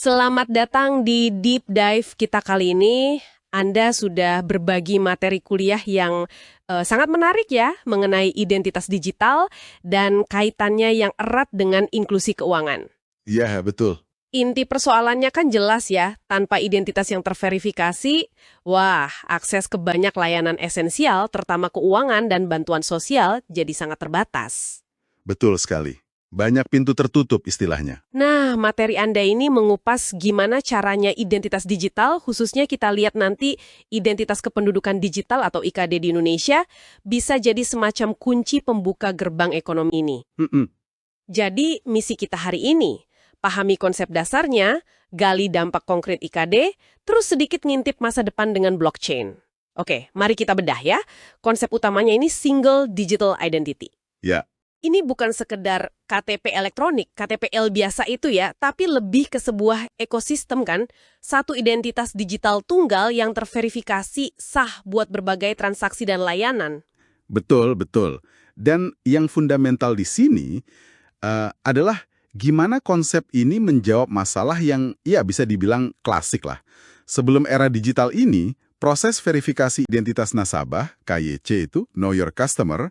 Selamat datang di Deep Dive kita kali ini. Anda sudah berbagi materi kuliah yang sangat menarik ya mengenai identitas digital dan kaitannya yang erat dengan inklusi keuangan. Iya, betul. Inti persoalannya kan jelas ya, tanpa identitas yang terverifikasi, akses ke banyak layanan esensial, terutama keuangan dan bantuan sosial, jadi sangat terbatas. Betul sekali. Banyak pintu tertutup istilahnya. Nah, materi Anda ini mengupas gimana caranya identitas digital, khususnya kita lihat nanti identitas kependudukan digital atau IKD di Indonesia, bisa jadi semacam kunci pembuka gerbang ekonomi ini. Jadi, misi kita hari ini, pahami konsep dasarnya, gali dampak konkret IKD, terus sedikit ngintip masa depan dengan blockchain. Oke, mari kita bedah ya. Konsep utamanya ini Single Digital Identity. Ya. Ini bukan sekedar KTP elektronik, KTPL biasa itu ya, tapi lebih ke sebuah ekosistem kan, satu identitas digital tunggal yang terverifikasi sah buat berbagai transaksi dan layanan. Betul, betul. Dan yang fundamental di sini adalah gimana konsep ini menjawab masalah yang ya bisa dibilang klasik lah. Sebelum era digital ini, proses verifikasi identitas nasabah, KYC itu, Know Your Customer,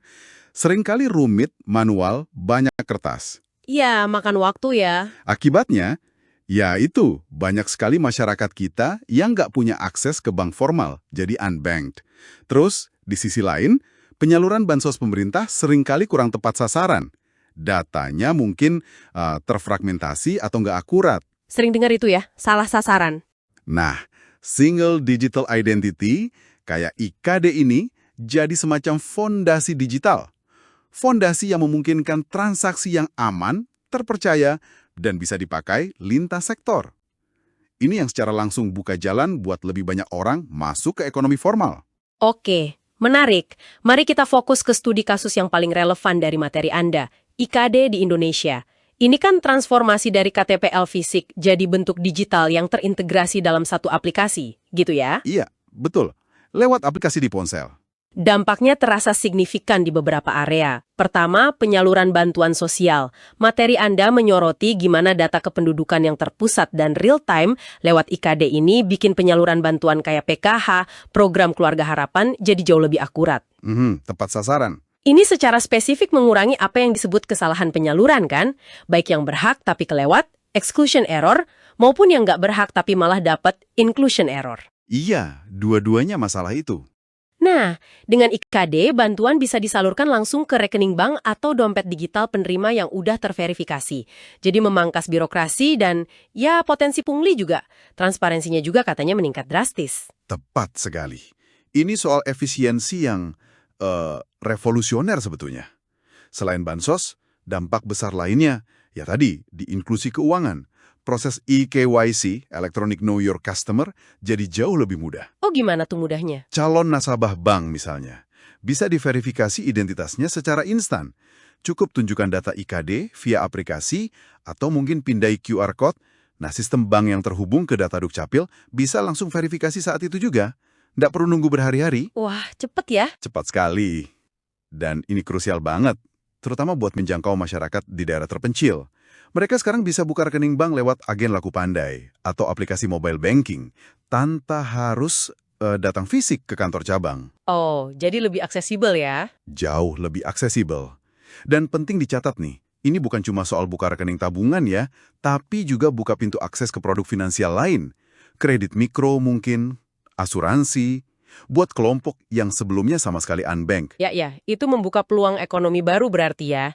seringkali rumit, manual, banyak kertas. Iya, makan waktu ya. Akibatnya, ya itu, banyak sekali masyarakat kita yang nggak punya akses ke bank formal, jadi unbanked. Terus, di sisi lain, penyaluran bansos pemerintah seringkali kurang tepat sasaran. Datanya mungkin terfragmentasi atau nggak akurat. Sering dengar itu ya, salah sasaran. Nah, Single Digital Identity, kayak IKD ini, jadi semacam fondasi digital. Fondasi yang memungkinkan transaksi yang aman, terpercaya, dan bisa dipakai lintas sektor. Ini yang secara langsung buka jalan buat lebih banyak orang masuk ke ekonomi formal. Oke, menarik. Mari kita fokus ke studi kasus yang paling relevan dari materi Anda, IKD di Indonesia. Ini kan transformasi dari KTPL fisik jadi bentuk digital yang terintegrasi dalam satu aplikasi, gitu ya? Iya, betul. Lewat aplikasi di ponsel. Dampaknya terasa signifikan di beberapa area. Pertama, penyaluran bantuan sosial. Materi Anda menyoroti gimana data kependudukan yang terpusat dan real-time lewat IKD ini bikin penyaluran bantuan kayak PKH, program keluarga harapan, jadi jauh lebih akurat. Tepat sasaran. Ini secara spesifik mengurangi apa yang disebut kesalahan penyaluran kan? Baik yang berhak tapi kelewat, exclusion error, maupun yang nggak berhak tapi malah dapat inclusion error. Iya, dua-duanya masalah itu. Nah, dengan IKD, bantuan bisa disalurkan langsung ke rekening bank atau dompet digital penerima yang udah terverifikasi. Jadi memangkas birokrasi dan ya potensi pungli juga. Transparansinya juga katanya meningkat drastis. Tepat sekali. Ini soal efisiensi yang revolusioner sebetulnya. Selain bansos, dampak besar lainnya, ya tadi, di inklusi keuangan. Proses eKYC, Electronic Know Your Customer, jadi jauh lebih mudah. Oh gimana tuh mudahnya? Calon nasabah bank misalnya, bisa diverifikasi identitasnya secara instan. Cukup tunjukkan data IKD via aplikasi, atau mungkin pindai QR Code. Nah, sistem bank yang terhubung ke data Dukcapil bisa langsung verifikasi saat itu juga. Nggak perlu nunggu berhari-hari. Wah, cepet ya? Cepat sekali. Dan ini krusial banget, terutama buat menjangkau masyarakat di daerah terpencil. Mereka sekarang bisa buka rekening bank lewat agen laku pandai atau aplikasi mobile banking tanpa harus datang fisik ke kantor cabang. Oh, jadi lebih aksesibel ya? Jauh lebih aksesibel. Dan penting dicatat nih, ini bukan cuma soal buka rekening tabungan ya, tapi juga buka pintu akses ke produk finansial lain. Kredit mikro mungkin, asuransi, buat kelompok yang sebelumnya sama sekali unbanked. Ya, itu membuka peluang ekonomi baru berarti ya.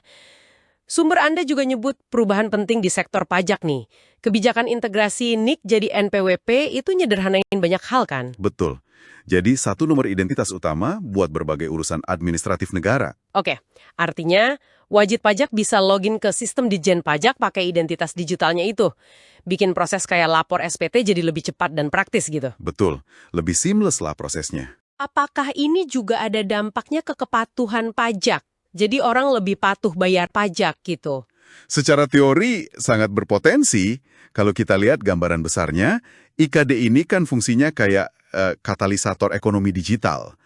Sumber Anda juga nyebut perubahan penting di sektor pajak nih. Kebijakan integrasi NIK jadi NPWP itu nyederhanain banyak hal kan? Betul. Jadi satu nomor identitas utama buat berbagai urusan administratif negara. Oke, artinya wajib pajak bisa login ke sistem Ditjen Pajak pakai identitas digitalnya itu. Bikin proses kayak lapor SPT jadi lebih cepat dan praktis gitu. Betul. Lebih seamless lah prosesnya. Apakah ini juga ada dampaknya ke kepatuhan pajak? Jadi orang lebih patuh bayar pajak gitu. Secara teori sangat berpotensi. Kalau kita lihat gambaran besarnya, IKD ini kan fungsinya kayak katalisator ekonomi digital.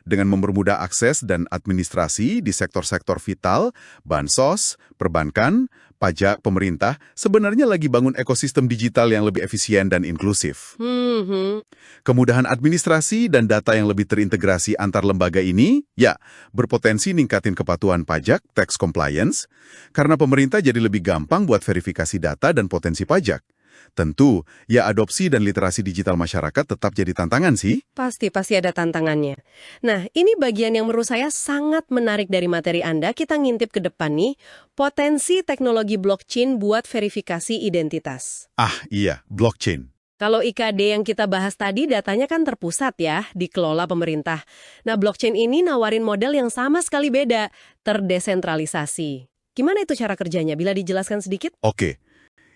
dengan mempermudah akses dan administrasi di sektor-sektor vital, bansos, perbankan, pajak, pemerintah, sebenarnya lagi bangun ekosistem digital yang lebih efisien dan inklusif. Kemudahan administrasi dan data yang lebih terintegrasi antar lembaga ini, ya, berpotensi ningkatin kepatuhan pajak, tax compliance, karena pemerintah jadi lebih gampang buat verifikasi data dan potensi pajak. Tentu, ya adopsi dan literasi digital masyarakat tetap jadi tantangan sih. Pasti ada tantangannya. Nah, ini bagian yang menurut saya sangat menarik dari materi Anda. Kita ngintip ke depan nih, potensi teknologi blockchain buat verifikasi identitas. Ah, iya, blockchain. Kalau IKD yang kita bahas tadi datanya kan terpusat ya, dikelola pemerintah. Nah, blockchain ini nawarin model yang sama sekali beda, terdesentralisasi. Gimana itu cara kerjanya? Bila dijelaskan sedikit? Oke.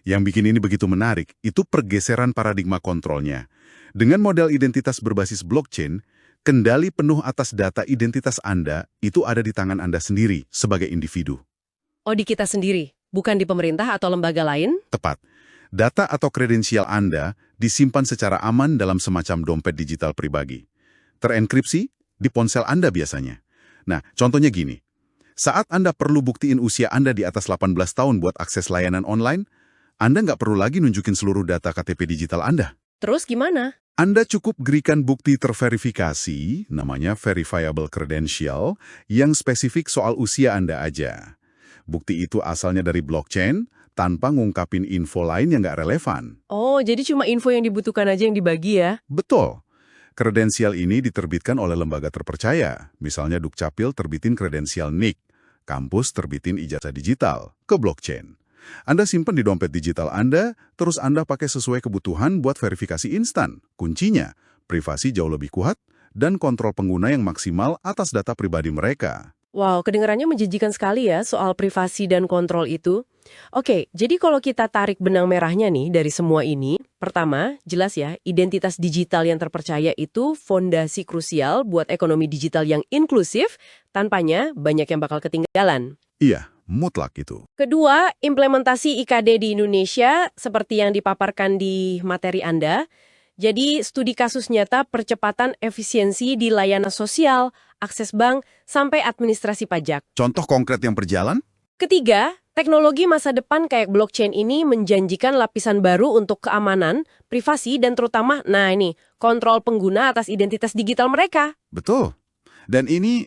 Yang bikin ini begitu menarik, itu pergeseran paradigma kontrolnya. Dengan model identitas berbasis blockchain, kendali penuh atas data identitas Anda itu ada di tangan Anda sendiri sebagai individu. Oh, di kita sendiri, bukan di pemerintah atau lembaga lain? Tepat. Data atau kredensial Anda disimpan secara aman dalam semacam dompet digital pribadi. Terenkripsi di ponsel Anda biasanya. Nah, contohnya gini. Saat Anda perlu buktiin usia Anda di atas 18 tahun buat akses layanan online, Anda nggak perlu lagi nunjukin seluruh data KTP digital Anda. Terus gimana? Anda cukup berikan bukti terverifikasi, namanya verifiable credential, yang spesifik soal usia Anda aja. Bukti itu asalnya dari blockchain, tanpa ngungkapin info lain yang nggak relevan. Oh, jadi cuma info yang dibutuhkan aja yang dibagi ya? Betul. Kredensial ini diterbitkan oleh lembaga terpercaya. Misalnya Dukcapil terbitin kredensial NIK, kampus terbitin ijazah digital ke blockchain. Anda simpan di dompet digital Anda, terus Anda pakai sesuai kebutuhan buat verifikasi instan. Kuncinya, privasi jauh lebih kuat dan kontrol pengguna yang maksimal atas data pribadi mereka. Wow, kedengarannya menjanjikan sekali ya soal privasi dan kontrol itu. Oke, jadi kalau kita tarik benang merahnya nih dari semua ini, pertama, jelas ya, identitas digital yang terpercaya itu fondasi krusial buat ekonomi digital yang inklusif, tanpanya banyak yang bakal ketinggalan. Iya, mutlak itu. Kedua, implementasi IKD di Indonesia seperti yang dipaparkan di materi Anda. Jadi, studi kasus nyata percepatan efisiensi di layanan sosial, akses bank, sampai administrasi pajak. Contoh konkret yang berjalan? Ketiga, teknologi masa depan kayak blockchain ini menjanjikan lapisan baru untuk keamanan, privasi, dan terutama, nah ini, kontrol pengguna atas identitas digital mereka. Betul. Dan ini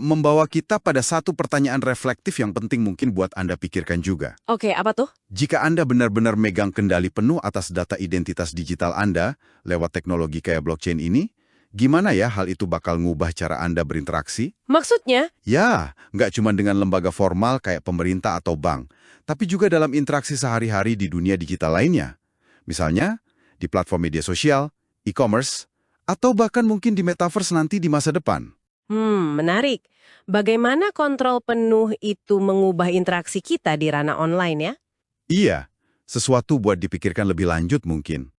membawa kita pada satu pertanyaan reflektif yang penting mungkin buat Anda pikirkan juga. Oke, apa tuh? Jika Anda benar-benar megang kendali penuh atas data identitas digital Anda lewat teknologi kayak blockchain ini, gimana ya hal itu bakal ngubah cara Anda berinteraksi? Maksudnya? Ya, nggak cuma dengan lembaga formal kayak pemerintah atau bank, tapi juga dalam interaksi sehari-hari di dunia digital lainnya. Misalnya, di platform media sosial, e-commerce, atau bahkan mungkin di metaverse nanti di masa depan. Menarik. Bagaimana kontrol penuh itu mengubah interaksi kita di ranah online ya? Iya, sesuatu buat dipikirkan lebih lanjut mungkin.